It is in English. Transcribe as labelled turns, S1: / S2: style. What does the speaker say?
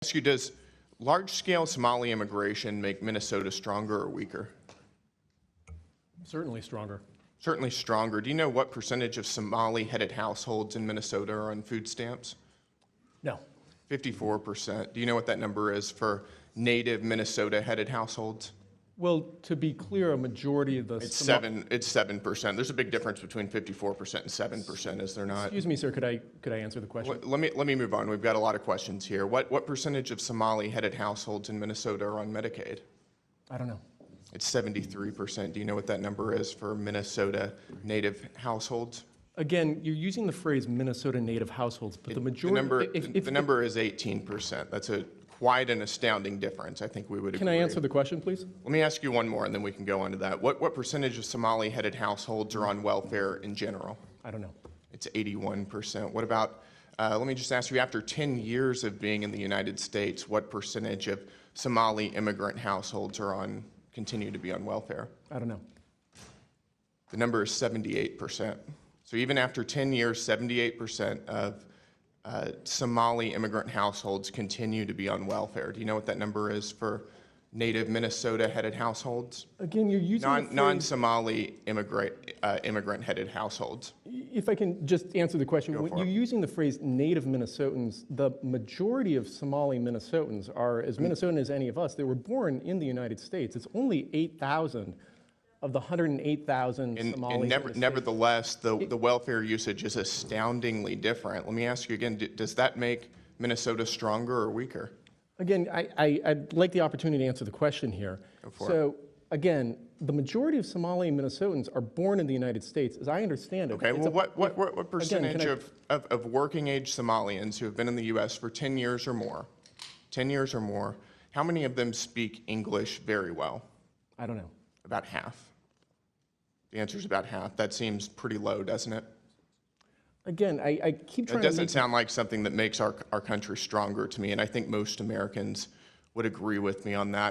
S1: Ask you, does large-scale Somali immigration make Minnesota stronger or weaker?
S2: Certainly stronger.
S1: Certainly stronger. Do you know what percentage of Somali-headed households in Minnesota are on food stamps?
S2: No.
S1: 54%. Do you know what that number is for native Minnesota-headed households?
S2: Well, to be clear, a majority of the...
S1: It's 7%. There's a big difference between 54% and 7%, is there not?
S2: Excuse me, sir, could I answer the question?
S1: Let me move on. We've got a lot of questions here. What percentage of Somali-headed households in Minnesota are on Medicaid?
S2: I don't know.
S1: It's 73%. Do you know what that number is for Minnesota native households?
S2: Again, you're using the phrase Minnesota native households, but the majority...
S1: The number is 18%. That's quite an astounding difference. I think we would agree.
S2: Can I answer the question, please?
S1: Let me ask you one more, and then we can go on to that. What percentage of Somali-headed households are on welfare in general?
S2: I don't know.
S1: It's 81%. What about, let me just ask you, after 10 years of being in the United States, what percentage of Somali immigrant households continue to be on welfare?
S2: I don't know.
S1: The number is 78%. So even after 10 years, 78% of Somali immigrant households continue to be on welfare. Do you know what that number is for native Minnesota-headed households?
S2: Again, you're using
S1: non-Somali immigrant-headed households.
S2: If I can just answer the question, when you're using the phrase native Minnesotans, the majority of Somali Minnesotans are as Minnesotan as any of us. They were born in the United States. It's only 8,000 of the 108,000 Somalis.
S1: And nevertheless, the welfare usage is astoundingly different. Let me ask you again, does that make Minnesota stronger or weaker?
S2: Again, I'd like the opportunity to answer the question here.
S1: Go for
S2: it. Again, the majority of Somali Minnesotans are born in the United States, as I understand it.
S1: Okay, well, what percentage of working-age Somalians who have been in the U.S. for 10 years or more, how many of them speak English very well?
S2: I don't know.
S1: About half. The answer is about half. That seems pretty low, doesn't it?
S2: Again, I keep trying to...
S1: It doesn't sound like something that makes our country stronger to me, and I think most Americans would agree with me on that.